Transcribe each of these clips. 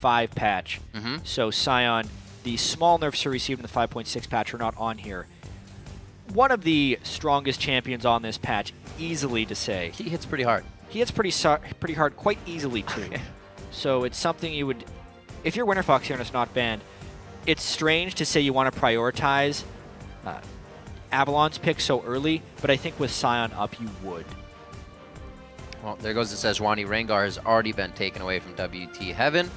5 patch. So Sion, the small nerfs he received in the 5.6 patch are not on here. One of the strongest champions on this patch, easily to say. He hits pretty hard. He hits pretty hard, quite easily too. So it's something you would, if you're Winterfox here and it's not banned, it's strange to say you want to prioritize Avalon's pick so early, but I think with Sion up, you would. Well, there goes the Sejuani Rengar has already been taken away from WTHeaven,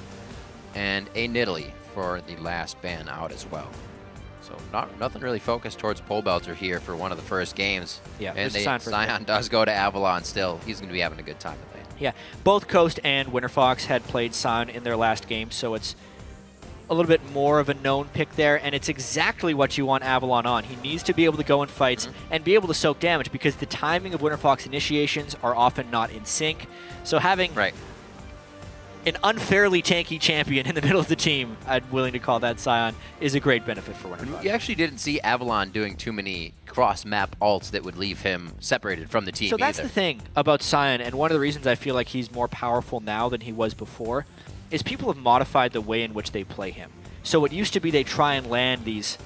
and a Nidalee for the last ban out as well. So nothing really focused towards Pobelter here for one of the first games. Yeah, and Sion does go to Avalon still. He's going to be having a good time with it. Yeah, both Coast and Winterfox had played Sion in their last game, so it's a little bit more of a known pick there, and it's exactly what you want Avalon on. He needs to be able to go in fights and be able to soak damage, because the timing of Winterfox initiations are often not in sync. So having an unfairly tanky champion in the middle of the team, I'm willing to call that Sion, is a great benefit for Winterfox. You actually didn't see Avalon doing too many cross-map ults that would leave him separated from the team So that's the thing about Sion, and one of the reasons I feel like he's more powerful now than he was before, is people have modified the way in which they play him. So it used to be they try and land these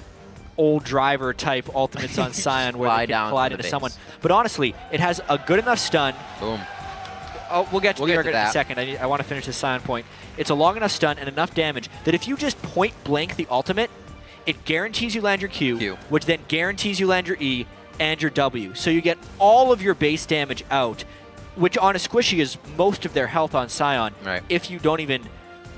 old driver type ultimates on Sion where they can collide into someone. But honestly, it has a good enough stun. Boom. Oh, we'll get to the Urgot in a second. I want to finish this Sion point. It's a long enough stun and enough damage that if you just point blank the ultimate, it guarantees you land your Q, which then guarantees you land your E and your W. So you get all of your base damage out, which on a squishy is most of their health on Sion, if you don't even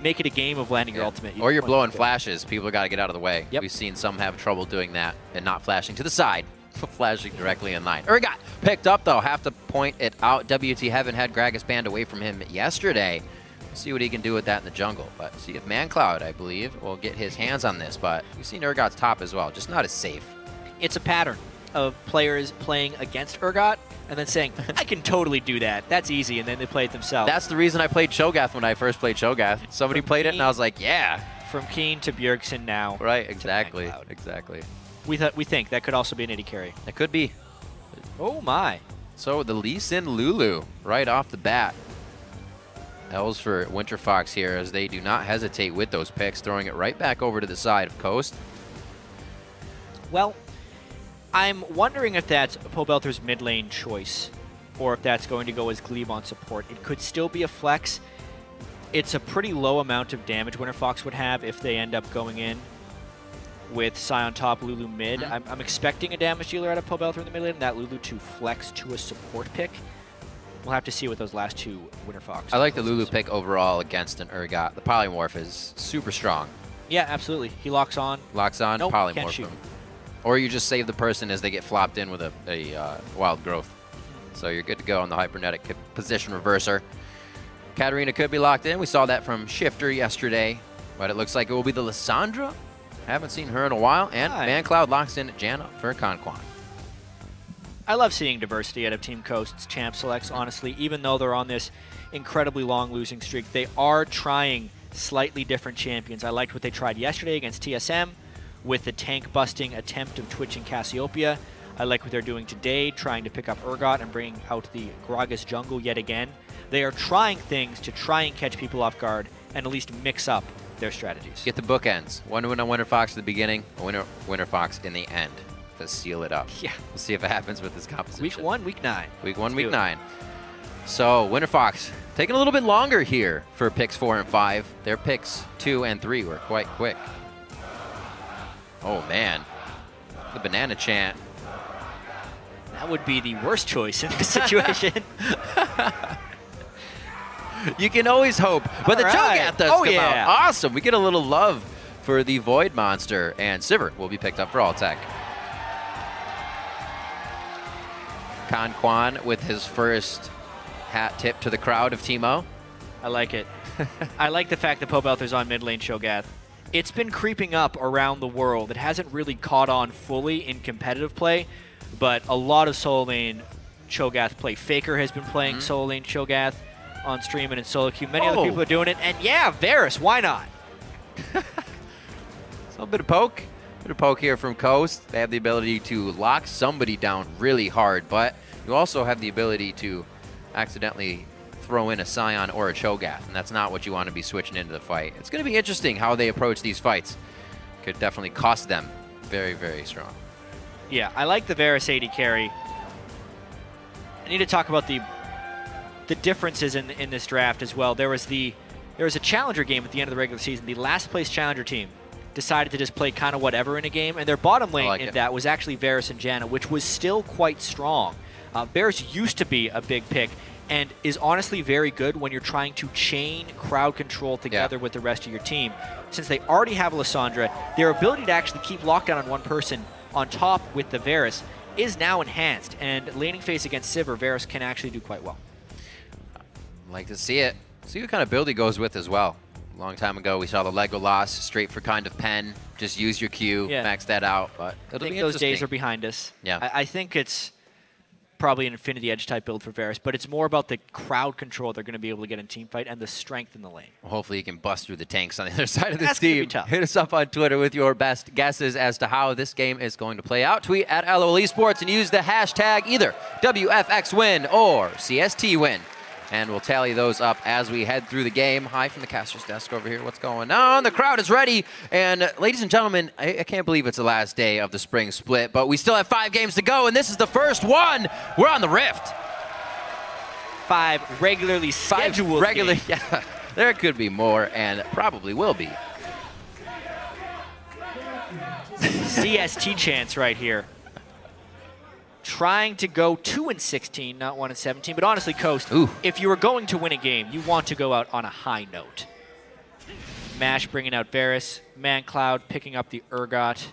make it a game of landing your ultimate. Or you're blowing flashes. People got to get out of the way. We've seen some have trouble doing that and not flashing to the side, flashing directly in line. Urgot picked up, though. Have to point it out. WTHeaven had Gragas banned away from him yesterday. We'll see what he can do with that in the jungle. But see if Mancloud, I believe, will get his hands on this. But we've seen Urgot's top as well, just not as safe. It's a pattern of players playing against Urgot and then saying, I can totally do that. That's easy. And then they play it themselves. That's the reason I played Cho'Gath when I first played Cho'Gath. Somebody played it, and I was like, yeah. From Keen to Bjergsen now. Right, exactly. Exactly. We think that could also be an AD carry. It could be. Oh, my. So the Lee Sin Lulu right off the bat. L's for Winterfox here, as they do not hesitate with those picks, throwing it right back over to the side of Coast. Well, I'm wondering if that's Pobelter's mid lane choice, or if that's going to go as Gleeb on support. It could still be a flex. It's a pretty low amount of damage Winterfox would have if they end up going in with Sion top, Lulu mid. I'm expecting a damage dealer out of Pobelter in the mid lane, and that Lulu to flex to a support pick. We'll have to see what those last two Winterfox. I like the Lulu pick overall against an Urgot. The polymorph is super strong. Yeah, absolutely. He locks on. Locks on, nope, polymorph can't shoot. him. Or you just save the person as they get flopped in with a wild growth. So you're good to go on the hypernetic position reverser. Katarina could be locked in. We saw that from Shifter yesterday, but it looks like it will be the Lissandra. Haven't seen her in a while. And Mancloud locks in Janna for KonKwon. I love seeing diversity out of Team Coast's champ selects, honestly. Even though they're on this incredibly long losing streak, they are trying slightly different champions. I liked what they tried yesterday against TSM with the tank-busting attempt of twitching Cassiopeia. I like what they're doing today, trying to pick up Urgot and bringing out the Gragas jungle yet again. They are trying things to try and catch people off guard and at least mix up their strategies. Get the bookends. One win on Winterfox at the beginning, a Winterfox in the end to seal it up. Yeah. We'll see if it happens with this composition. Week 1, Week 9. Week 1, Week 9. So Winterfox taking a little bit longer here for picks 4 and 5. Their picks 2 and 3 were quite quick. Oh, man. The banana chant. That would be the worst choice in this situation. You can always hope. But the Cho'Gath does come out. Awesome. We get a little love for the Void Monster. And Sivir will be picked up for Altec. KonKwon with his first hat tip to the crowd of Teemo. I like it. I like the fact that Pobelter's on mid lane Cho'Gath. It's been creeping up around the world. It hasn't really caught on fully in competitive play, but a lot of solo lane Cho'Gath play. Faker has been playing solo lane Cho'Gath on stream and in solo queue. Many other people are doing it, and yeah, Varus, why not? So a bit of poke. Bit of poke here from Coast. They have the ability to lock somebody down really hard, but you also have the ability to accidentally throw in a Sion or a Cho'Gath, and that's not what you want to be switching into the fight. It's going to be interesting how they approach these fights. Could definitely cost them very, very strong. Yeah, I like the Varus AD carry. I need to talk about the differences in this draft as well. There was a challenger game at the end of the regular season. The last place challenger team decided to just play kind of whatever in a game, and their bottom lane that was actually Varus and Janna, which was still quite strong. Varus used to be a big pick and is honestly very good when you're trying to chain crowd control together with the rest of your team. Since they already have Lissandra, their ability to actually keep lockdown on one person on top with the Varus is now enhanced, and laning phase against Sivir, Varus can actually do quite well. Like to see it. See what kind of build he goes with as well. A long time ago, we saw the Legolas straight for kind of pen. Just use your Q, max that out. But I think those days are behind us. Yeah. I think it's probably an Infinity Edge type build for Varus, but it's more about the crowd control they're going to be able to get in team fight and the strength in the lane. Well, hopefully you can bust through the tanks on the other side of this That's team. gonna be tough. Hit us up on Twitter with your best guesses as to how this game is going to play out. Tweet at LOL Esports and use the hashtag either WFXWin or CSTWin. And we'll tally those up as we head through the game. Hi from the caster's desk over here. What's going on? The crowd is ready. And ladies and gentlemen, I can't believe it's the last day of the spring split, but we still have 5 games to go, and this is the first one. We're on the Rift. 5 regularly scheduled games. Yeah, there could be more, and probably will be. CST chance right here. Trying to go 2-16, not 1-17. But honestly, Coast, if you were going to win a game, you want to go out on a high note. Mash bringing out Varus. Mancloud picking up the Urgot.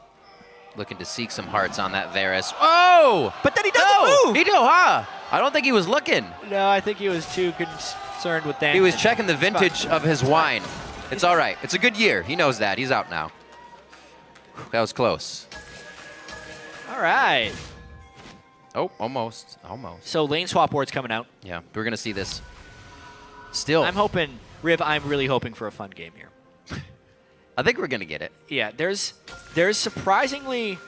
Looking to seek some hearts on that Varus. Oh! But then he doesn't move! He do, huh? I don't think he was looking. No, I think he was too concerned with that. He was checking the vintage of his wine. It's all right. It's a good year. He knows that. He's out now. That was close. All right. Oh, almost. Almost. So lane swap board's coming out. Yeah, we're going to see this. Still. I'm hoping, Riv, I'm really hoping for a fun game here. I think we're going to get it. Yeah, there's surprisingly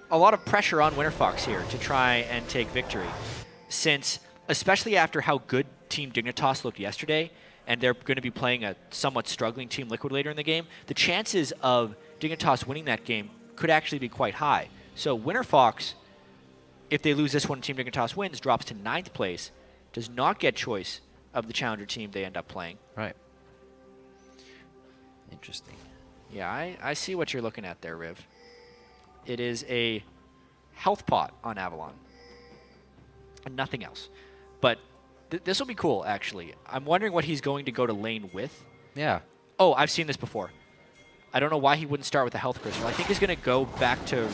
a lot of pressure on Winterfox here to try and take victory. Since, especially after how good Team Dignitas looked yesterday, and they're going to be playing a somewhat struggling Team Liquid later in the game, the chances of Dignitas winning that game could actually be quite high. So Winterfox, if they lose this one, Team Dignitas wins, drops to 9th place, does not get choice of the challenger team they end up playing. Right. Interesting. Yeah, I see what you're looking at there, Riv. It is a health pot on Avalon. And nothing else. But this will be cool, actually. I'm wondering what he's going to go to lane with. Yeah. Oh, I've seen this before. I don't know why he wouldn't start with a health crystal. I think he's going to go back to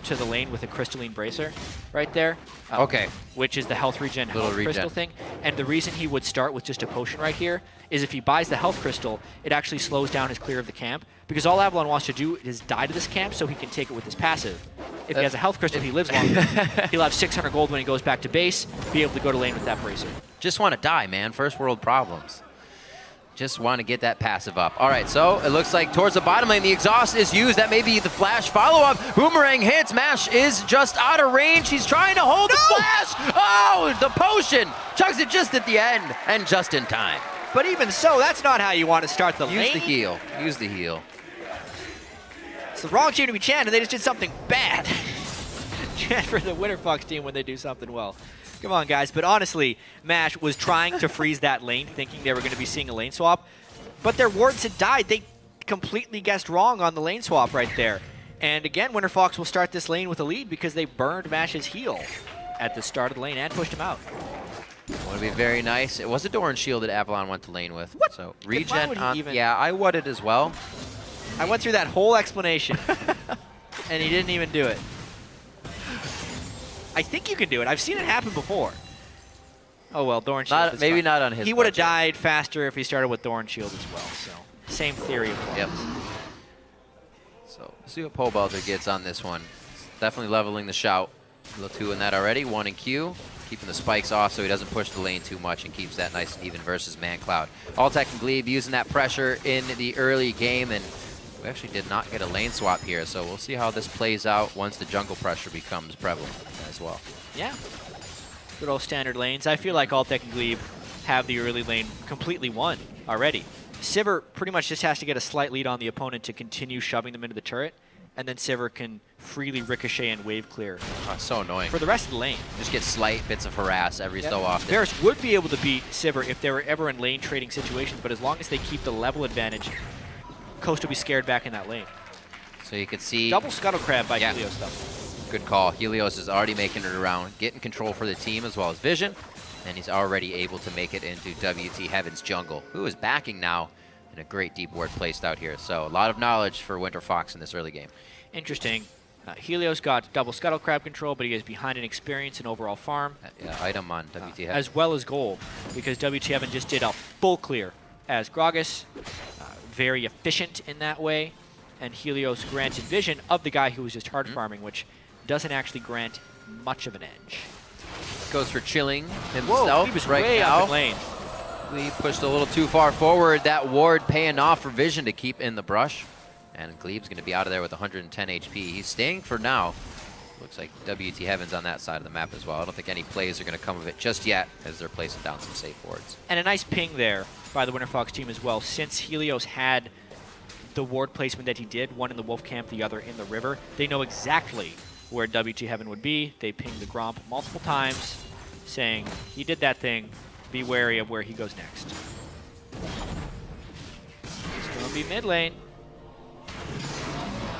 the lane with a crystalline bracer right there. Okay. Which is the health regen crystal thing. And the reason he would start with just a potion right here is if he buys the health crystal, it actually slows down his clear of the camp. Because all Avalon wants to do is die to this camp so he can take it with his passive. If he has a health crystal, he lives longer. He'll have 600 gold when he goes back to base, be able to go to lane with that bracer. Just want to die, man. First world problems. Just want to get that passive up. All right, so it looks like towards the bottom lane, the exhaust is used. That may be the flash follow-up. Boomerang hits. Mash is just out of range. He's trying to hold the flash. Oh, the potion. Chugs it just at the end and just in time. But even so, that's not how you want to start the lane. Use the heal. Use the heal. It's the wrong team to be chanting. They just did something bad. Chant for the Winterfox team when they do something well. Come on, guys. But honestly, Mash was trying to freeze that lane, thinking they were going to be seeing a lane swap. But their wards had died. They completely guessed wrong on the lane swap right there. And again, Winterfox will start this lane with a lead because they burned Mash's heal at the start of the lane and pushed him out. Would be very nice. It was a Doran shield that Avalon went to lane with. What? So regen on. Even... Yeah, I would as well. I went through that whole explanation, and he didn't even do it. I think you can do it. I've seen it happen before. Oh, well, Doran Shield maybe not on his He would have died faster if he started with Doran Shield as well, so same theory applies. Yep. So, let's see what Pobelter gets on this one. Definitely leveling the shout. A little 2 in that already. 1 in Q. Keeping the spikes off so he doesn't push the lane too much and keeps that nice and even versus Mancloud. Altec and Gleeb using that pressure in the early game, and we actually did not get a lane swap here, so we'll see how this plays out once the jungle pressure becomes prevalent as well. Yeah. Good old standard lanes. I feel like Altec and Gleeb have the early lane completely won already. Sivir pretty much just has to get a slight lead on the opponent to continue shoving them into the turret, and then Sivir can freely ricochet and wave clear. Oh, so annoying. For the rest of the lane. Just get slight bits of harass every so often. Varus would be able to beat Sivir if they were ever in lane trading situations, but as long as they keep the level advantage, Coast will be scared back in that lane. So you can see... Double Scuttle Crab by Helios, though. Good call. Helios is already making it around, getting control for the team as well as vision, and he's already able to make it into WTHeaven's jungle, who is backing now in a great deep ward placed out here. So a lot of knowledge for Winterfox in this early game. Interesting. Helios got double Scuttle Crab control, but he is behind in experience and overall farm. Item on WTHeaven. As well as gold, because WTHeaven just did a full clear as Gragas. Very efficient in that way. And Helios granted vision of the guy who was just hard farming, which doesn't actually grant much of an edge. Goes for chilling himself. Whoa, he was right way now. up in lane. We pushed a little too far forward. That ward paying off for vision to keep in the brush. And Gleeb's going to be out of there with 110 HP. He's staying for now. Looks like WTHeaven's on that side of the map as well. I don't think any plays are going to come of it just yet as they're placing down some safe wards. And a nice ping there by the Winterfox team as well. Since Helios had the ward placement that he did, one in the wolf camp, the other in the river, they know exactly where WTHeaven would be. They pinged the Gromp multiple times, saying, he did that thing, be wary of where he goes next. He's going to be mid lane.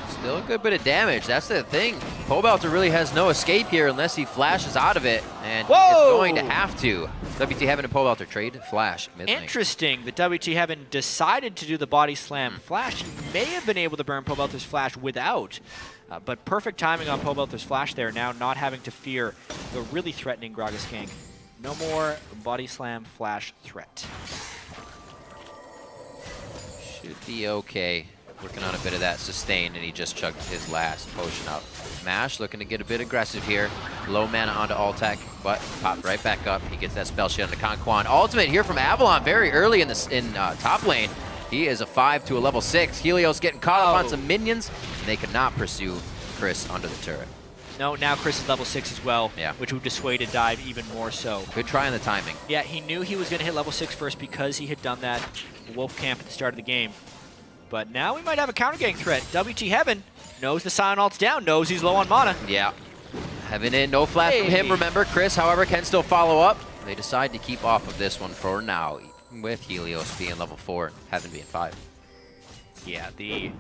Still a good bit of damage. That's the thing. Pobelter really has no escape here unless he flashes out of it, and he's going to have to. WTHeaven and Pobelter trade flash mid lane. Interesting that WTHeaven decided to do the body slam flash. He may have been able to burn Pobelter's flash without, but perfect timing on Pobelter's flash there, now not having to fear the really threatening Gragas gank. No more body slam flash threat. Should be okay. Working on a bit of that sustain, and he just chugged his last potion out. Mash looking to get a bit aggressive here. Low mana onto Altec, but popped right back up. He gets that spell shield onto KonKwon. Ultimate here from Avalon very early in top lane. He is a 5 to a level 6. Helios getting caught up on some minions, and they could not pursue Cris onto the turret. No, now Cris is level 6 as well, yeah, which would dissuade a dive even more so. Good try on the timing. Yeah, he knew he was going to hit level 6 first because he had done that wolf camp at the start of the game. But now we might have a counter gank threat. WTHeaven knows the Sion ult's down, knows he's low on mana. Yeah. Heaven in, no flash from him. Remember, Cris, however, can still follow up. They decide to keep off of this one for now, with Helios being level 4, Heaven being 5. Yeah, the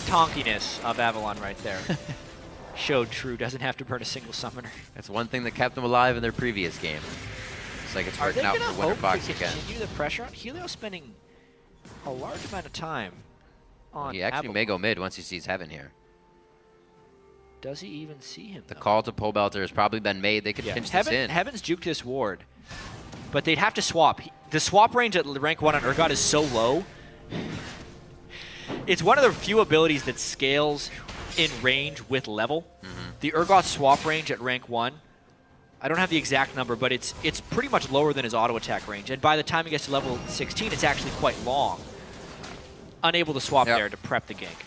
tonkiness of Avalon right there. Showed true, doesn't have to burn a single summoner. That's one thing that kept them alive in their previous game. Looks like it's working out for Winterfox again. Continue the pressure on Helios spending a large amount of time on He actually Avalon. may go mid once he sees Heaven here. Does he even see him, The though? call to Pobelter has probably been made. They could pinch this in. Heaven's juked this ward, but they'd have to swap. The swap range at rank 1 on Urgot is so low. It's one of the few abilities that scales in range with level. The Urgot swap range at rank 1, I don't have the exact number, but it's pretty much lower than his auto attack range. And by the time he gets to level 16, it's actually quite long. Unable to swap there to prep the gank.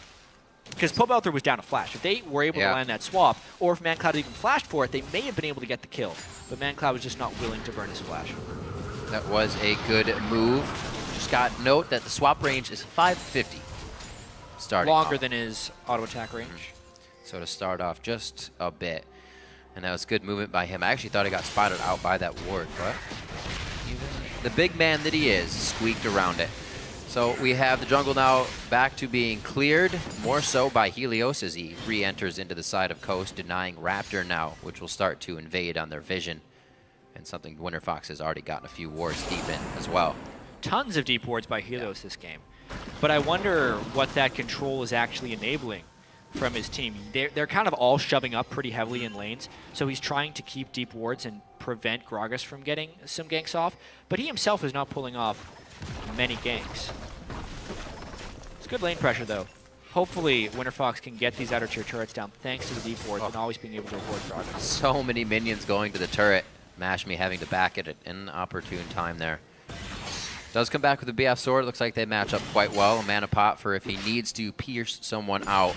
Because Pobelter was down a flash. If they were able to land that swap, or if Mancloud even flashed for it, they may have been able to get the kill. But Mancloud was just not willing to burn his flash. That was a good move. Just got note that the swap range is 550. Starting Longer off. than his auto attack range. So to start off just a bit. And that was good movement by him. I actually thought he got spotted out by that ward, but even the big man that he is squeaked around it. So we have the jungle now back to being cleared, more so by Helios as he re-enters into the side of Coast, denying Raptor now, which will start to invade on their vision. And something Winterfox has already gotten a few wards deep in as well. Tons of deep wards by Helios this game. But I wonder what that control is actually enabling from his team. They're kind of all shoving up pretty heavily in lanes, so he's trying to keep deep wards and prevent Gragas from getting some ganks off, but he himself is not pulling off many ganks. It's good lane pressure, though. Hopefully, Winterfox can get these outer tier turrets down thanks to the deep wards and always being able to avoid Gragas. So many minions going to the turret. Mashme having to back it at an opportune time there. Does come back with a BF sword. Looks like they match up quite well. A mana pot for if he needs to pierce someone out.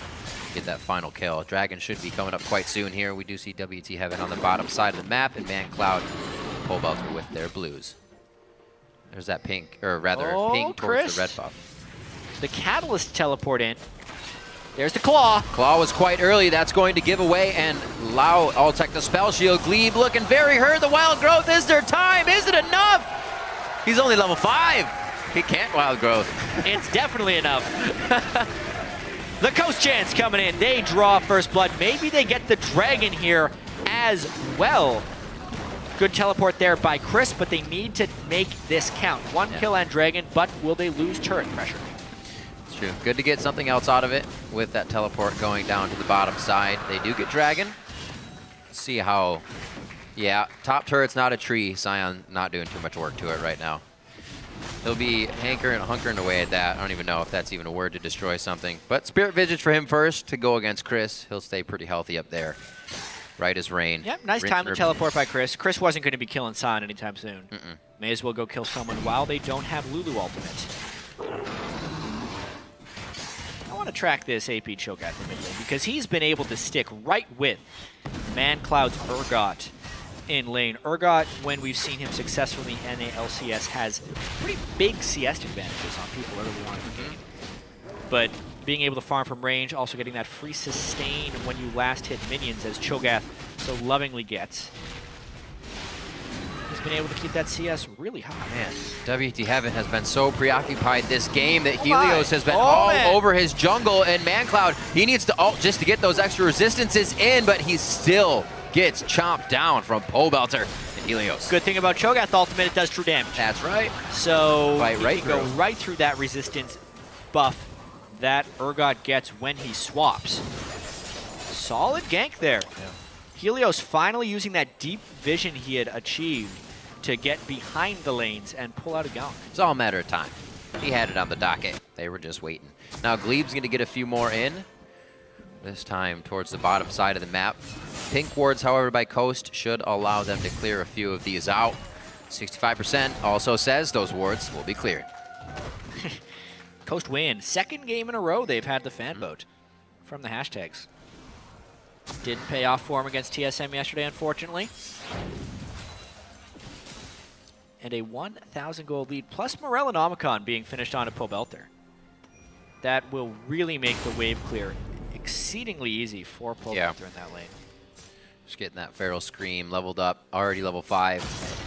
Get that final kill. Dragon should be coming up quite soon here. We do see WTHeaven on the bottom side of the map, and Mancloud, Pobelter with their blues. There's that pink, or rather pink Cris. towards the red buff. The Catalyst teleport in. There's the Claw. Claw was quite early. That's going to give away and allow Altec the Spell Shield. Gleeb looking very hurt. The Wild Growth, is there time? Is it enough? He's only level 5. He can't Wild Growth. It's definitely enough. The Coast Chance coming in. They draw first blood. Maybe they get the Dragon here as well. Good teleport there by Cris, but they need to make this count. One kill and Dragon, but will they lose turret pressure? It's true. Good to get something else out of it with that teleport going down to the bottom side. They do get Dragon. Let's see how... Yeah, top turret's not a tree. Sion not doing too much work to it right now. He'll be hunkering away at that. I don't even know if that's even a word to destroy something. But Spirit Visage for him first to go against Cris. He'll stay pretty healthy up there. Right as rain. Yep, nice time to teleport by Cris. Cris wasn't going to be killing Sion anytime soon. May as well go kill someone while they don't have Lulu ultimate. I want to track this AP Cho'Gath in mid lane because he's been able to stick right with Mancloud's Urgot in lane. Urgot, when we've seen him successfully in the LCS, has pretty big CS advantages on people early on in the game. But being able to farm from range, also getting that free sustain when you last hit minions, as Cho'Gath so lovingly gets. He's been able to keep that CS really high. Man, WTHeaven has been so preoccupied this game that Helios has been all over his jungle, and Mancloud, he needs to ult just to get those extra resistances in, but he still gets chomped down from Pobelter and Helios. Good thing about Cho'Gath ultimate, it does true damage. That's right. So Fight right he can go right through that resistance buff that Urgot gets when he swaps. Solid gank there. Yeah. Helios finally using that deep vision he had achieved to get behind the lanes and pull out a gank. It's all a matter of time. He had it on the docket. They were just waiting. Now Gleeb's going to get a few more in. This time towards the bottom side of the map. Pink wards, however, by Coast should allow them to clear a few of these out. 65% also says those wards will be cleared. Coast win. Second game in a row they've had the fan vote from the hashtags. Didn't pay off for him against TSM yesterday, unfortunately. And a 1,000 gold lead, plus Morellonomicon being finished on a Pobelter. That will really make the wave clear exceedingly easy for Pobelter in that lane. Just getting that Feral Scream leveled up, already level 5.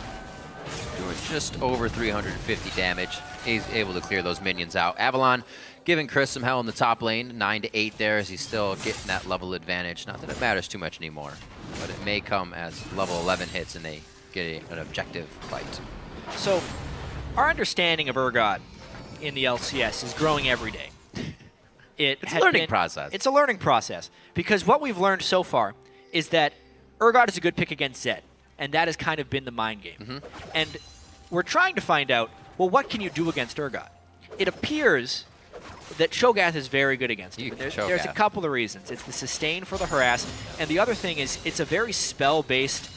Doing just over 350 damage. He's able to clear those minions out. Avalon giving Cris some hell in the top lane, 9-8 there, as he's still getting that level advantage. Not that it matters too much anymore, but it may come as level 11 hits and they get an objective fight. So, our understanding of Urgot in the LCS is growing every day. It's a learning process. It's a learning process, because what we've learned so far is that Urgot is a good pick against Zed, and that has kind of been the mind game. And we're trying to find out, well, what can you do against Urgot? It appears that Cho'Gath is very good against him. There's a couple of reasons. It's the sustain for the harass, and the other thing is it's a very spell-based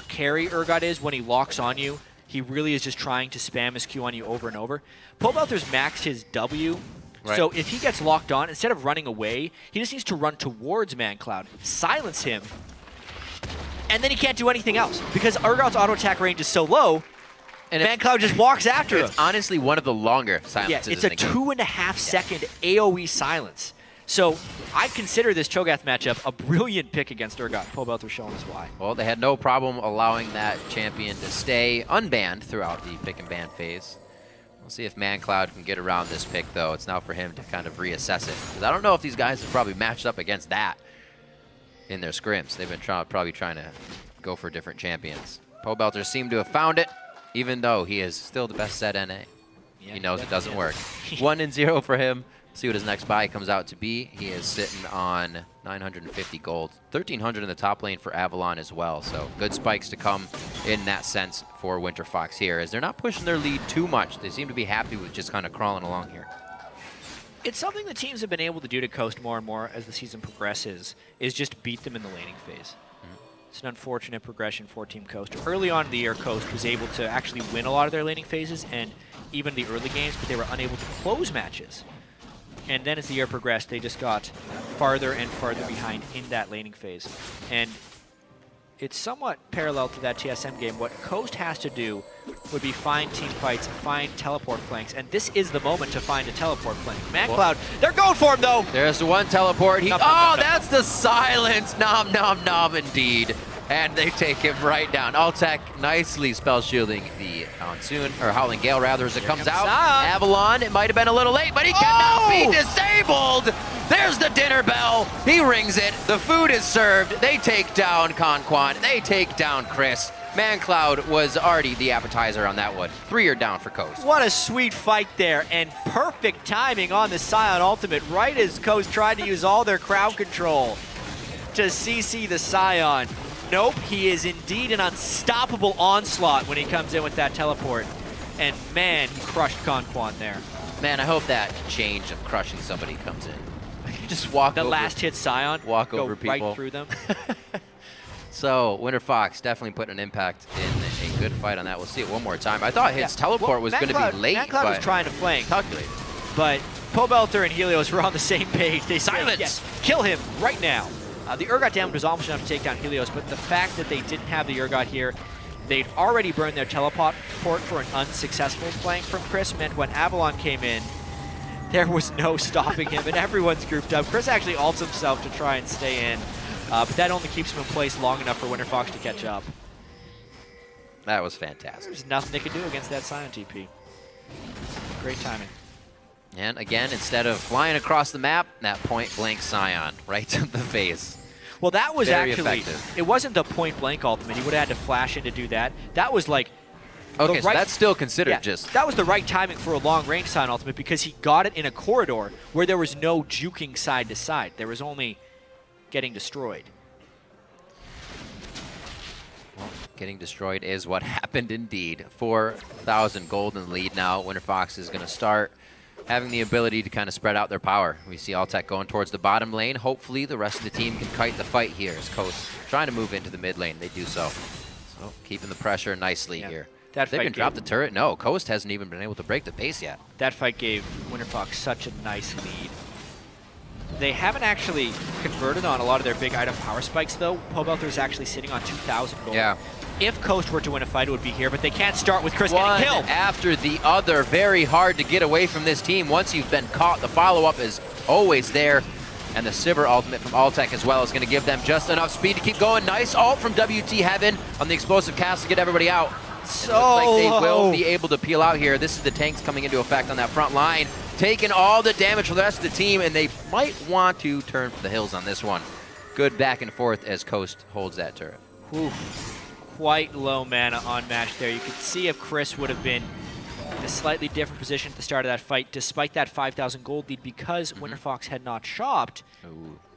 carry Urgot is when he locks on you. He really is just trying to spam his Q on you over and over. Pobelter's maxed his W, so if he gets locked on, instead of running away, he just needs to run towards Mancloud, silence him, and then he can't do anything else because Urgot's auto attack range is so low, and Mancloud just walks after him. It's honestly one of the longer silences. Yeah, it's a 2.5 second AoE silence. So I consider this Cho'Gath matchup a brilliant pick against Urgot. Pobelter showing us why. Well, they had no problem allowing that champion to stay unbanned throughout the pick and ban phase. We'll see if Mancloud can get around this pick, though. It's now for him to kind of reassess it. Because I don't know if these guys have probably matched up against that in their scrims. They've been probably trying to go for different champions. Pobelter seemed to have found it, even though he is still the best set NA. Yeah, he knows it doesn't work. 1-0 for him. See what his next buy comes out to be. He is sitting on 950 gold. 1,300 in the top lane for Avalon as well. So good spikes to come in that sense for Winterfox here, as they're not pushing their lead too much. They seem to be happy with just kind of crawling along here. It's something the teams have been able to do to Coast more and more as the season progresses, is just beat them in the laning phase. It's an unfortunate progression for Team Coast. Early on in the year, Coast was able to actually win a lot of their laning phases and even the early games, but they were unable to close matches. And then as the year progressed, they just got farther and farther behind in that laning phase. And it's somewhat parallel to that TSM game. What Coast has to do would be find team fights, find teleport flanks, and this is the moment to find a teleport flank. Mancloud, they're going for him though! There's the one teleport. That's the silence! Nom, nom, nom, indeed. And they take him right down. Altec nicely spell shielding the Monsoon, or Howling Gale rather, as it comes out. Avalon, it might have been a little late, but he cannot be disabled! There's the dinner bell. He rings it. The food is served. They take down KonKwon. They take down Cris. Mancloud was already the appetizer on that one. 3 are down for Coast. What a sweet fight there, and perfect timing on the Sion ultimate, right as Coast tried to use all their crowd control to CC the Sion. Nope, he is indeed an unstoppable onslaught when he comes in with that teleport. And man, he crushed KonKwon there. Man, I hope that change of crushing somebody comes in. You just walk over. The last hit Sion, walk over people. Right through them. So, Winterfox definitely put an impact in a good fight on that. We'll see it one more time. I thought his teleport was going to be late. Mancloud was trying to flank. Calculated. But Pobelter and Helios were on the same page. They said, yes, kill him right now. The Urgot damage was almost enough to take down Helios, but the fact that they didn't have the Urgot here, they'd already burned their teleport for an unsuccessful flank from Cris, meant when Avalon came in, there was no stopping him, and everyone's grouped up. Cris actually ults himself to try and stay in, but that only keeps him in place long enough for Winterfox to catch up. That was fantastic. There's nothing they could do against that Sion TP. Great timing. And again, instead of flying across the map, that point-blank Sion right to the face. Well, that was very actually, effective. It wasn't the point-blank ultimate. He would have had to flash in to do that. That was like, okay, so that's still considered just... That was the right timing for a long-range Sion ultimate because he got it in a corridor where there was no juking side to side. There was only getting destroyed. Well, getting destroyed is what happened indeed. 4,000 golden lead now. Winterfox is going to start having the ability to kind of spread out their power. We see Altec going towards the bottom lane. Hopefully the rest of the team can kite the fight here as Coast trying to move into the mid lane. They do so. So keeping the pressure nicely here. That they can drop the turret. No, Coast hasn't even been able to break the pace yet. That fight gave Winterfox such a nice lead. They haven't actually converted on a lot of their big item power spikes, though. Pobelter is actually sitting on 2,000 gold. Yeah. If Coast were to win a fight, it would be here, but they can't start with Cris getting killed. One after the other. Very hard to get away from this team. Once you've been caught, the follow-up is always there. And the Sivir ultimate from Altec as well is going to give them just enough speed to keep going. Nice ult from WTHeaven on the explosive cast to get everybody out. So looks like they will be able to peel out here. This is the tanks coming into effect on that front line, taking all the damage for the rest of the team, and they might want to turn for the hills on this one. Good back and forth as Coast holds that turret. Oof. Quite low mana on match there. You could see if Cris would have been in a slightly different position at the start of that fight, despite that 5,000 gold lead, because Winterfox had not shopped,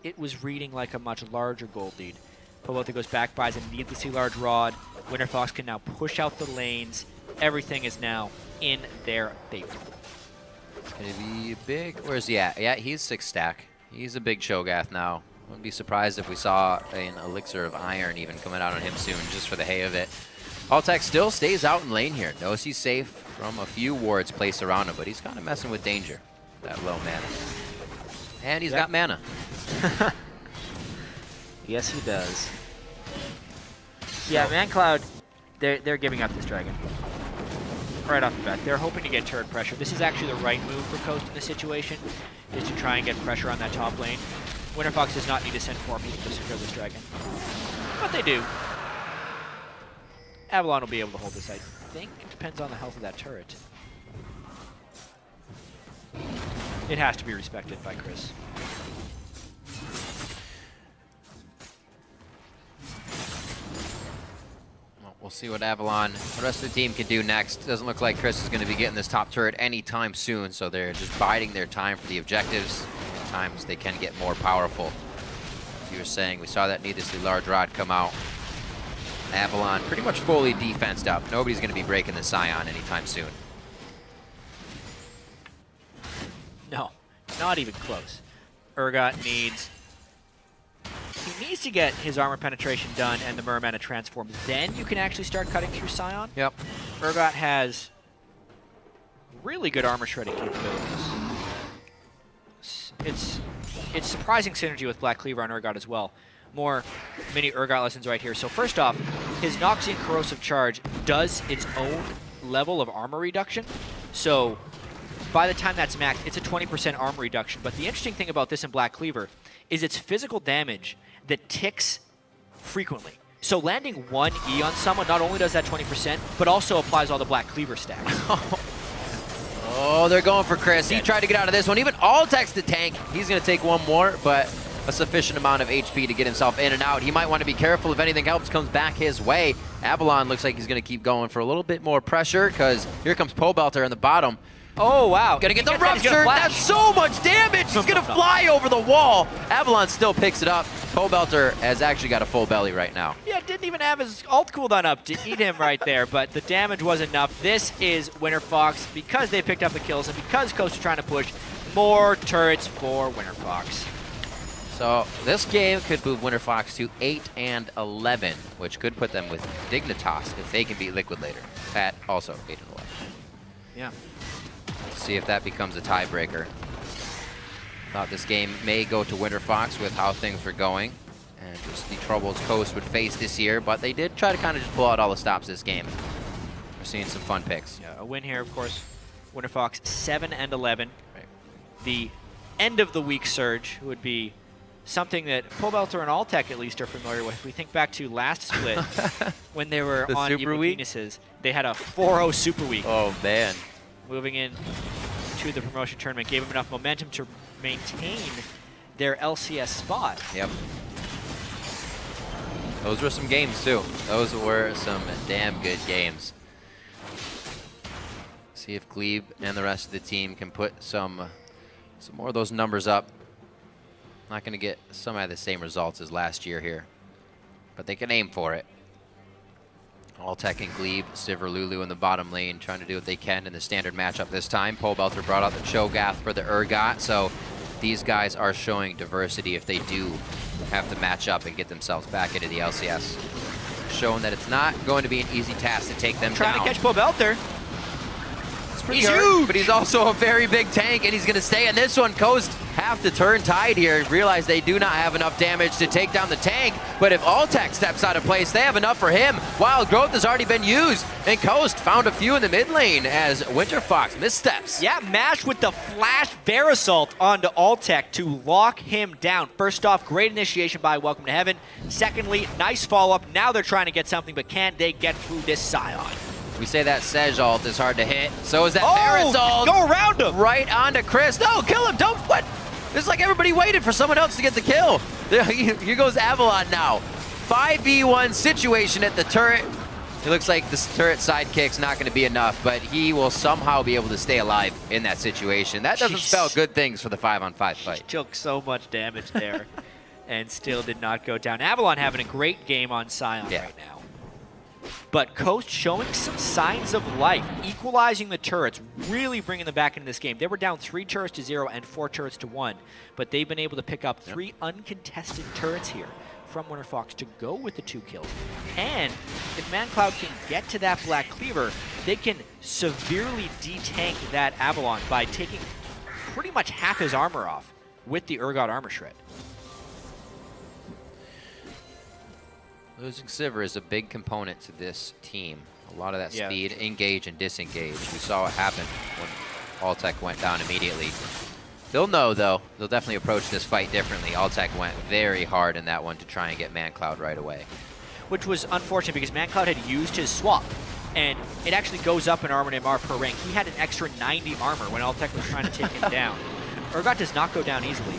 it was reading like a much larger gold lead. Pobelter goes back, buys a needlessly large rod. Winterfox can now push out the lanes. Everything is now in their favor. It's going to be big. Where's he at? Yeah, he's 6 stack. He's a big Cho'Gath now. Wouldn't be surprised if we saw an elixir of iron even coming out on him soon, just for the hay of it. Altec still stays out in lane here. Knows he's safe from a few wards placed around him, but he's kind of messing with danger. That low mana. And he's got mana. Yes, he does. Yeah, Mancloud, they're giving up this dragon. Right off the bat. They're hoping to get turret pressure. This is actually the right move for Coast in this situation, is to try and get pressure on that top lane. Winterfox does not need to send 4 people to secure this dragon. But they do. Avalon will be able to hold this, I think. It depends on the health of that turret. It has to be respected by Cris. We'll see what Avalon, the rest of the team can do next. Doesn't look like Cris is going to be getting this top turret anytime soon, so they're just biding their time for the objectives. At times they can get more powerful. As you were saying, we saw that needlessly large rod come out. Avalon pretty much fully defensed up. Nobody's going to be breaking the Sion anytime soon. No, not even close. Urgot needs... He needs to get his armor penetration done and the Merman transforms. Then you can actually start cutting through Sion. Yep. Urgot has really good armor shredding capabilities. It's surprising synergy with Black Cleaver on Urgot as well. more mini Urgot lessons right here. So first off, his Noxian Corrosive Charge does its own level of armor reduction. So by the time that's maxed, it's a 20% armor reduction. But the interesting thing about this in Black Cleaver is its physical damage that ticks frequently. So landing 1 E on someone not only does that 20%, but also applies all the Black Cleaver stacks. Oh, they're going for Cris. He tried to get out of this one. Even Altec's the tank. He's going to take one more, but a sufficient amount of HP to get himself in and out. He might want to be careful if anything else comes back his way. Avalon looks like he's going to keep going for a little bit more pressure because here comes Pobelter in the bottom. Oh, wow. Gonna get the rupture. That's so much damage. He's gonna fly over the wall. Avalon still picks it up. Pobelter has actually got a full belly right now. Yeah, didn't even have his ult cooldown up to eat him right there, but the damage was enough. This is Winterfox because they picked up the kills and because Coast is trying to push more turrets for Winterfox. So this game could move Winterfox to 8 and 11, which could put them with Dignitas if they can beat Liquid later. At also 8 and 11. Yeah. See if that becomes a tiebreaker. Thought this game may go to Winterfox with how things were going and just the troubles Coast would face this year, but they did try to kind of just pull out all the stops this game. We're seeing some fun picks. Yeah, a win here, of course. Winterfox 7 and 11. Right. The end of the week surge would be something that Pobelter and Altec at least are familiar with. We think back to last split when they were on Super Week. They had a 4-0 Super Week. Oh man. Moving in to the promotion tournament, gave them enough momentum to maintain their LCS spot. Yep. Those were some games too. Those were some damn good games. See if Gleeb and the rest of the team can put some more of those numbers up. Not going to get some of the same results as last year here, but they can aim for it. Altec and Gleeb, Sivir, Lulu in the bottom lane, trying to do what they can in the standard matchup this time. Pobelter brought out the Cho'Gath for the Urgot, so these guys are showing diversity if they do have to match up and get themselves back into the LCS. Showing that it's not going to be an easy task to take them down. Trying to catch Pobelter. He's huge, but he's also a very big tank, and he's going to stay in this one. Coast have to turn tide here and realize they do not have enough damage to take down the tank. But if Altec steps out of place, they have enough for him. Wild Growth has already been used, and Coast found a few in the mid lane as Winterfox missteps. Yeah, Mash with the flash Varusult onto Altec to lock him down. First off, great initiation by Welcome to Heaven. Secondly, nice follow-up. Now they're trying to get something, but can they get through this Sion? We say that Sej ult is hard to hit. So is that Varusult. Go around him. Right onto Cris. No, kill him. Don't. What? It's like everybody waited for someone else to get the kill. Here goes Avalon now. 5v1 situation at the turret. It looks like this turret sidekick's not going to be enough, but he will somehow be able to stay alive in that situation. That doesn't spell good things for the 5-on-5 fight. He took so much damage there and still did not go down. Avalon having a great game on Sion right now. But Coast showing some signs of life, equalizing the turrets, really bringing them back into this game. They were down 3 turrets to 0 and 4 turrets to 1, but they've been able to pick up 3 uncontested turrets here from Winterfox to go with the 2 kills. And if Mancloud can get to that Black Cleaver, they can severely de-tank that Avalon by taking pretty much half his armor off with the Urgot armor shred. Losing Sivir is a big component to this team. A lot of that speed, engage and disengage. We saw what happened when Altec went down immediately. They'll know, though. They'll definitely approach this fight differently. Altec went very hard in that one to try and get Mancloud right away. Which was unfortunate because Mancloud had used his swap, and it actually goes up in armor and MR per rank. He had an extra 90 armor when Altec was trying to take him down. Urgot does not go down easily.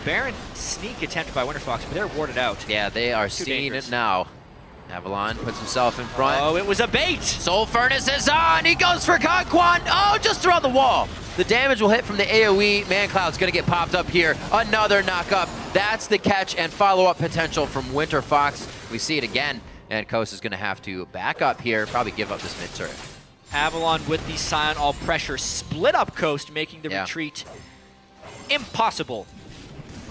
Baron sneak attempted by Winterfox, but they're warded out. Yeah, they are seeing it now. Avalon puts himself in front. Oh, it was a bait! Soul Furnace is on! He goes for KonKwon! Oh, just around the wall! The damage will hit from the AoE. Mancloud's gonna get popped up here. Another knock-up. That's the catch and follow-up potential from Winterfox. We see it again, and Coast is gonna have to back up here, probably give up this mid-turret. Avalon with the Sion all pressure, split up Coast, making the retreat impossible.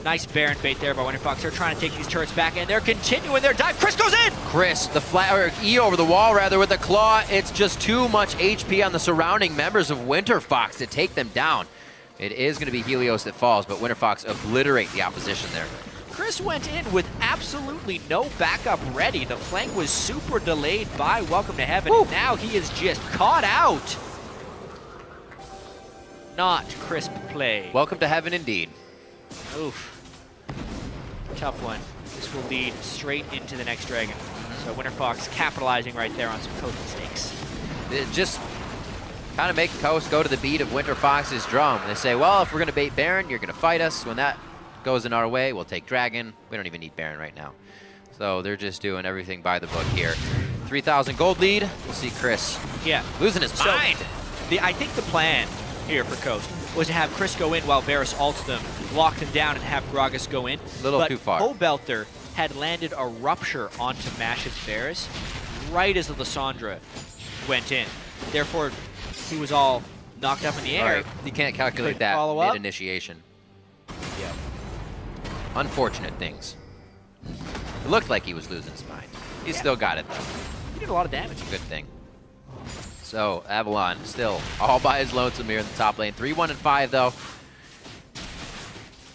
Nice Baron bait there by Winterfox. They're trying to take these turrets back, and they're continuing their dive. Cris goes in! Cris, the E over the wall, rather, with the claw. It's just too much HP on the surrounding members of Winterfox to take them down. It is going to be Helios that falls, but Winterfox obliterate the opposition there. Cris went in with absolutely no backup ready. The flank was super delayed by Welcome to Heaven. And now he is just caught out. Not crisp play. Welcome to Heaven indeed. Oof. Tough one. This will lead straight into the next Dragon. So Winterfox capitalizing right there on some Coast mistakes. It just kind of make Coast go to the beat of Winterfox's drum. They say, well, if we're going to bait Baron, you're going to fight us. When that goes in our way, we'll take Dragon. We don't even need Baron right now. So they're just doing everything by the book here. 3,000 gold lead. We'll see Cris losing his mind. I think the plan here for Coast was to have Cris go in while Varus ults them, lock them down, and have Gragas go in. A little too far. Pobelter had landed a rupture onto Mash's Varus right as the Lissandra went in. Therefore, he was all knocked up in the air. Right. You can't calculate that mid-initiation. Yep. Unfortunate things. It looked like he was losing his mind. He still got it, though. He did a lot of damage. Good thing. So, Avalon still all by his lonesome here in the top lane. 3-1-5, though.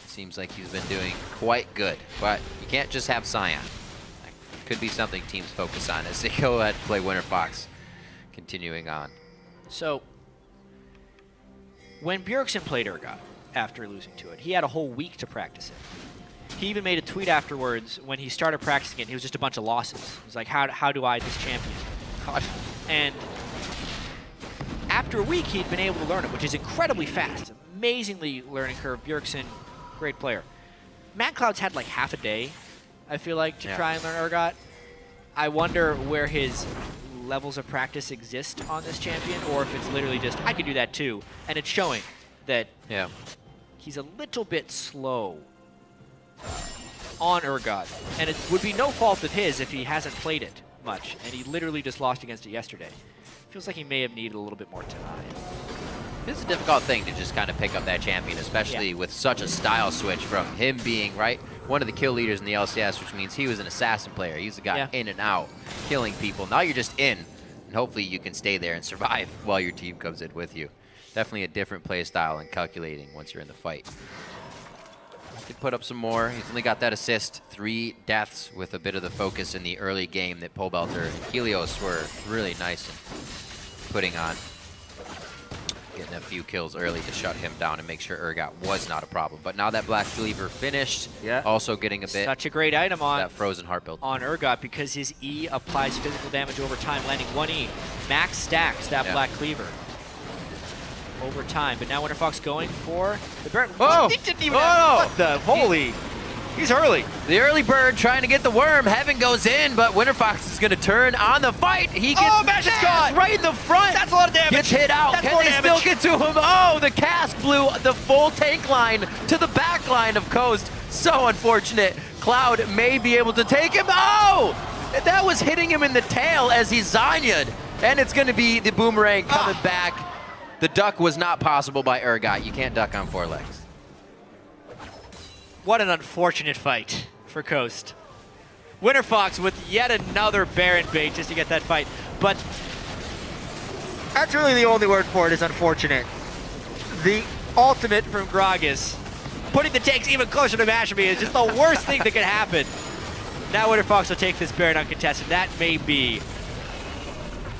Seems like he's been doing quite good, but you can't just have Sion. That could be something teams focus on as they go ahead and play Winterfox. Continuing on. So, when Bjergsen played Urgot after losing to it, he had a whole week to practice it. He even made a tweet afterwards when he started practicing it. He was just a bunch of losses. He was like, how do I this champion? God. And after a week, he'd been able to learn it, which is incredibly fast. Amazingly learning curve. Bjergsen, great player. Mancloud's had like half a day, I feel like, to try and learn Urgot. I wonder where his levels of practice exist on this champion, or if it's literally just, I could do that too. And it's showing that he's a little bit slow on Urgot. And it would be no fault of his if he hasn't played it much, and he literally just lost against it yesterday. Feels like he may have needed a little bit more time. It's a difficult thing to just kind of pick up that champion, especially with such a style switch from him being, one of the kill leaders in the LCS, which means he was an assassin player. He's a guy in and out, killing people. Now you're just in, and hopefully you can stay there and survive while your team comes in with you. Definitely a different play style and calculating once you're in the fight. He put up some more. He's only got that assist. 3 deaths with a bit of the focus in the early game that Pobelter and Helios were really nice in putting on. Getting a few kills early to shut him down and make sure Urgot was not a problem. But now that Black Cleaver finished, also getting a bit. Such a great item on that frozen heart build on Urgot, because his E applies physical damage over time, landing 1 E. Max stacks that Black Cleaver over time. But now Winterfox going for the Baron. Oh! He didn't even what the holy. He's early. The early bird trying to get the worm. Heaven goes in, but Winterfox is going to turn on the fight. He gets Mash is gone right in the front. That's a lot of damage. Gets hit out. That's Can they still get to him? Oh, the cast blew the full tank line to the back line of Coast. So unfortunate. Cloud may be able to take him. Oh! That was hitting him in the tail as he Zanya'd. And it's going to be the boomerang coming back. The duck was not possible by Urgot. You can't duck on 4 legs. What an unfortunate fight for Coast. Winterfox with yet another Baron bait just to get that fight. But that's really the only word for it, is unfortunate. The ultimate from Gragas, putting the tanks even closer to Mashmi, is just the worst thing that could happen. Now Winterfox will take this Baron uncontested. That may be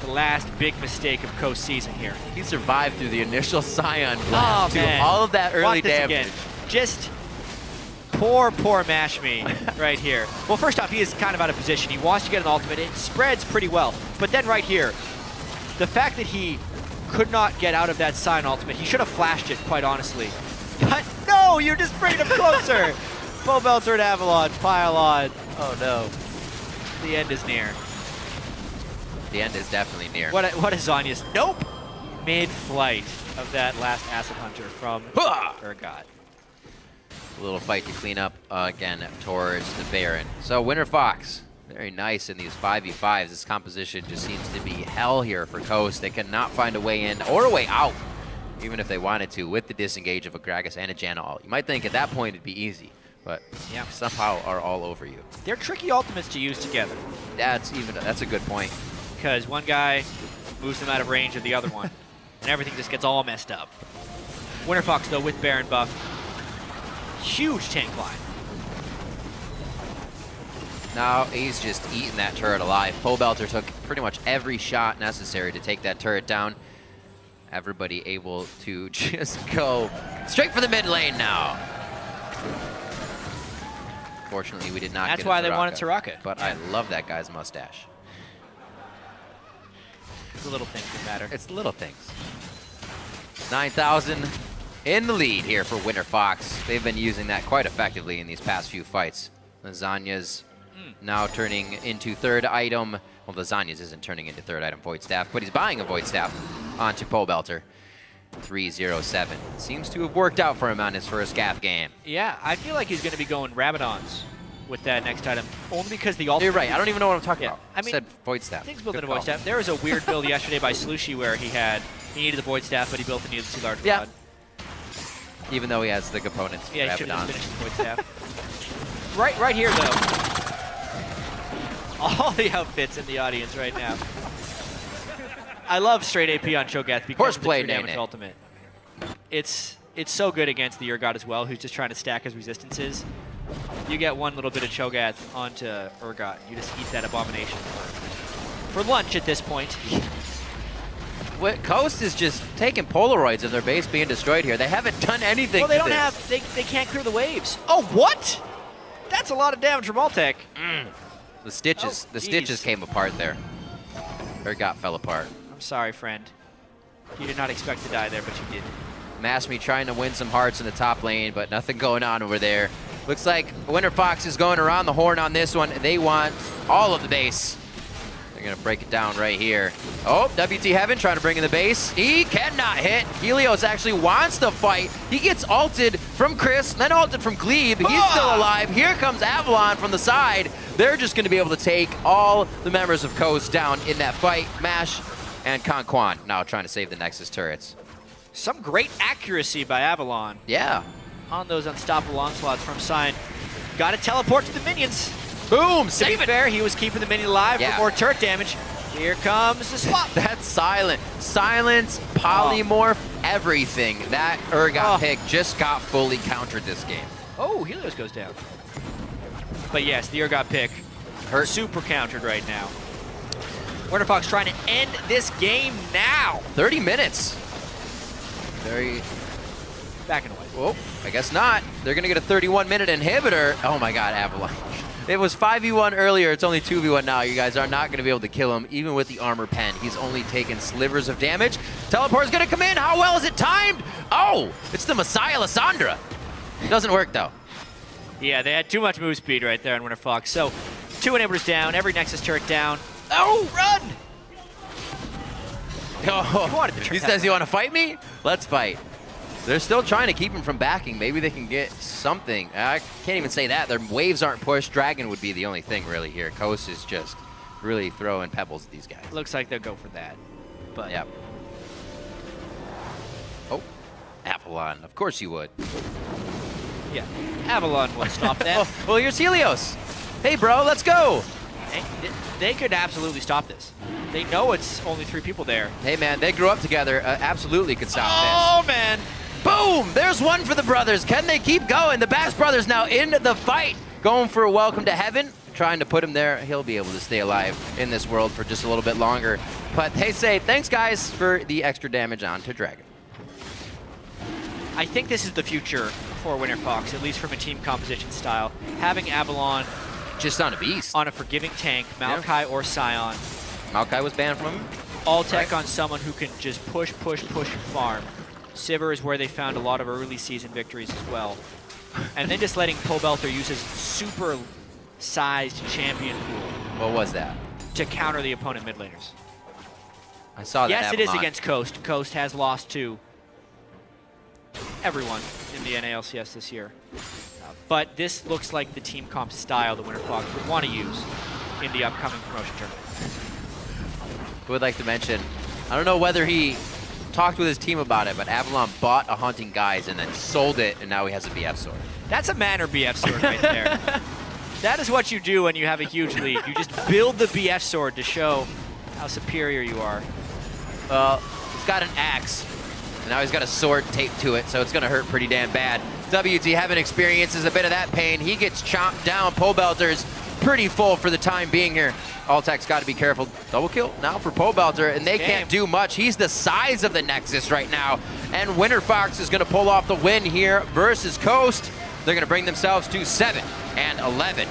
the last big mistake of Coast season here. He survived through the initial Sion blast all of that early damage. Again. Just poor Mashmi right here. Well, first off, he is kind of out of position. He wants to get an ultimate. It spreads pretty well. But then right here, the fact that he could not get out of that Sion ultimate, he should have flashed it, quite honestly. But no, you're just bringing him closer. Pobelter and Avalon pile on. Oh no. The end is near. The end is definitely near. What is Zanya's? Nope. Mid-flight of that last Acid Hunter from Urgot. A little fight to clean up again towards the Baron. So Winterfox, very nice in these 5v5s. This composition just seems to be hell here for Coast. They cannot find a way in or a way out, even if they wanted to, with the disengage of a Gragas and a Janna ult. You might think at that point it'd be easy, but somehow are all over you. They're tricky ultimates to use together. That's a good point. Because one guy moves them out of range of the other one, and everything just gets all messed up. Winterfox, though, with Baron buff. Huge tank line. Now he's just eating that turret alive. Pobelter took pretty much every shot necessary to take that turret down. Everybody able to just go straight for the mid lane now. Fortunately, we did not get That's why they wanted Taraka. But I love that guy's mustache. It's the little things that matter. It's the little things. 9,000 in the lead here for Winterfox. They've been using that quite effectively in these past few fights. Lasagna's now turning into third item. Well, Lasagna's isn't turning into third item Void Staff, but he's buying a Void Staff onto Pobelter. 307. Seems to have worked out for him on his first Gath game. Yeah, I feel like he's going to be going Rabadons with that next item, only because the ult. You're right. I don't even know what I'm talking about. I mean, said Void Staff. Things building a Void Staff. There was a weird build yesterday by Slushy where he needed the Void Staff, but he built a needlessly large rod. Even though he has the components. Yeah, he should have finished the Void Staff. right here, though. All the outfits in the audience right now. I love straight AP on Cho'Gath because of the true damage ultimate. It's so good against the Urgot as well, who's just trying to stack his resistances. You get one little bit of Cho'Gath onto Urgot, you just eat that abomination for lunch at this point. Coast is just taking Polaroids of their base being destroyed here. They haven't done anything. Well, they don't have. They can't clear the waves. Oh, what? That's a lot of damage from Altec. The stitches. The stitches came apart there. Urgot fell apart. I'm sorry, friend. You did not expect to die there, but you did. Masmi trying to win some hearts in the top lane, but nothing going on over there. Looks like Winterfox is going around the horn on this one. They want all of the base. They're going to break it down right here. Oh, WTHeaven trying to bring in the base. He cannot hit. Helios actually wants to fight. He gets ulted from Cris, then ulted from Gleeb. He's still alive. Here comes Avalon from the side. They're just going to be able to take all the members of Coast down in that fight. Mash and KonKwon now trying to save the Nexus turrets. Some great accuracy by Avalon. Yeah. On those unstoppable onslaughts from Sion. Got to teleport to the minions. Boom, save it. Fair, he was keeping the minion alive for more turret damage. Here comes the swap. That's silent. Silence, polymorph, everything. That Urgot pick just got fully countered this game. Oh, Helios goes down. But yes, the Urgot pick hurt. Super countered right now. Winterfox trying to end this game now. 30 minutes. Very backing away. Oh, I guess not. They're going to get a 31-minute inhibitor. Oh my god, Avalon. It was 5v1 earlier. It's only 2v1 now. You guys are not going to be able to kill him, even with the armor pen. He's only taken slivers of damage. Teleport's going to come in. How well is it timed? Oh, it's the Messiah Lissandra. Doesn't work, though. Yeah, they had too much move speed right there on Winterfox. So, 2 inhibitors down, every Nexus turret down. Oh, run! Oh, he says, you want to fight me? Let's fight. They're still trying to keep him from backing. Maybe they can get something. I can't even say that. Their waves aren't pushed. Dragon would be the only thing really here. Coast is just really throwing pebbles at these guys. Looks like they'll go for that. But yep. Oh, Avalon. Of course you would. Yeah, Avalon will stop that. Oh, well, here's Helios. Hey, bro, let's go. They could absolutely stop this. They know it's only 3 people there. Hey, man, they grew up together. Absolutely could stop this. Oh, man. Boom! There's one for the brothers. Can they keep going? The Bass brothers now into the fight. Going for a welcome to heaven. Trying to put him there. He'll be able to stay alive in this world for just a little bit longer. But they say, thanks, guys, for the extra damage onto Dragon. I think this is the future for Winterfox, at least from a team composition style. Having Avalon just on a beast. On a forgiving tank, Maokai or Sion. Maokai was banned from him. Altec on someone who can just push, push, push, and farm. Sivir is where they found a lot of early season victories as well. And then just letting Pobelter use his super sized champion pool. What was that? To counter the opponent mid laners. I saw that. Yes, it is against Coast. Coast has lost to everyone in the NALCS this year. But this looks like the team comp style that Winterfox would want to use in the upcoming promotion tournament. I would like to mention, I don't know whether he talked with his team about it, but Avalon bought a Hunting Guise and then sold it, and now he has a BF sword. That's a Manor BF sword right there. That is what you do when you have a huge lead. You just build the BF sword to show how superior you are. Well, he's got an axe, and now he's got a sword taped to it, so it's going to hurt pretty damn bad. WTHeaven experiences a bit of that pain. He gets chomped down. Pobelter's pretty full for the time being here. Altec's got to be careful. Double kill now for Pobelter, and they can't do much. He's the size of the Nexus right now. And Winterfox is going to pull off the win here versus Coast. They're going to bring themselves to 7 and 11.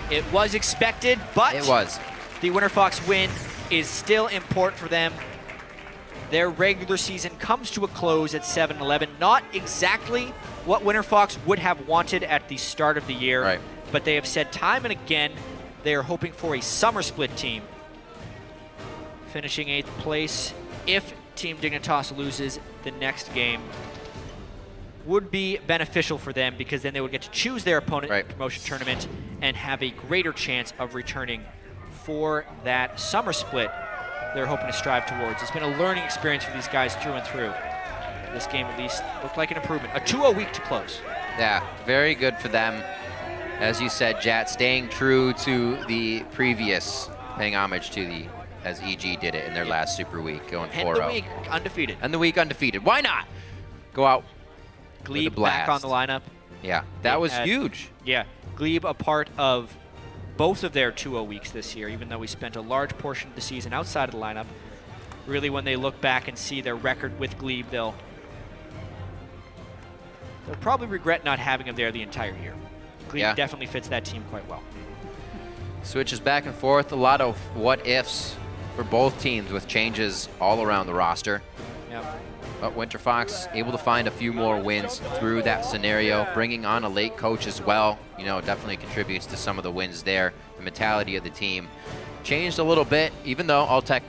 It was expected, but it was. The Winterfox win is still important for them. Their regular season comes to a close at 7-11. Not exactly what Winterfox would have wanted at the start of the year, but they have said time and again they are hoping for a summer split team. Finishing 8th place, if Team Dignitas loses the next game, would be beneficial for them because then they would get to choose their opponent in the promotion tournament and have a greater chance of returning for that summer split they're hoping to strive towards. It's been a learning experience for these guys through and through. This game at least looked like an improvement. A 2-0 week to close. Yeah, very good for them. As you said, Jatt, staying true to the previous, paying homage to the, as EG did it in their last Super Week, going 4-0. And the week undefeated. And the week undefeated. Why not? Go out. Gleeb back on the lineup. Yeah, that was huge. Yeah, Gleeb a part of both of their 2-0 weeks this year, even though we spent a large portion of the season outside of the lineup. Really, when they look back and see their record with Gleeb, they'll probably regret not having him there the entire year. Gleeb definitely fits that team quite well. Switches back and forth, a lot of what-ifs for both teams with changes all around the roster. Yep. But Winterfox able to find a few more wins through that scenario, bringing on a late coach as well. You know, definitely contributes to some of the wins there. The mentality of the team changed a little bit, even though Altec,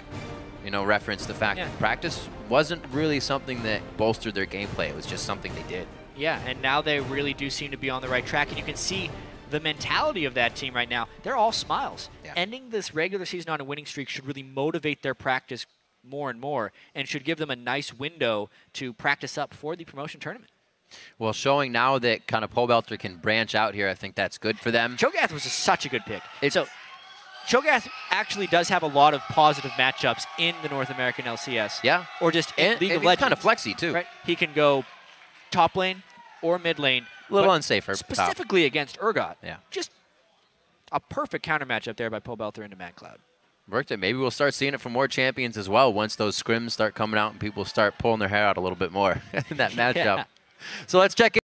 you know, referenced the fact that practice wasn't really something that bolstered their gameplay. It was just something they did. Yeah, and now they really do seem to be on the right track, and you can see the mentality of that team right now. They're all smiles. Ending this regular season on a winning streak should really motivate their practice more and more, and should give them a nice window to practice up for the promotion tournament. Well, showing now that kind of Pobelter can branch out here, I think that's good for them. Cho'Gath was such a good pick. So Cho'Gath actually does have a lot of positive matchups in the North American LCS. Yeah. Or just in League of Legends. Kind of flexy, too. Right? He can go top lane or mid lane. A little unsafer. Specifically against Urgot. Yeah. Just a perfect counter matchup there by Pobelter into Mancloud. Worked it. Maybe we'll start seeing it from more champions as well once those scrims start coming out and people start pulling their hair out a little bit more in that matchup. So let's check in.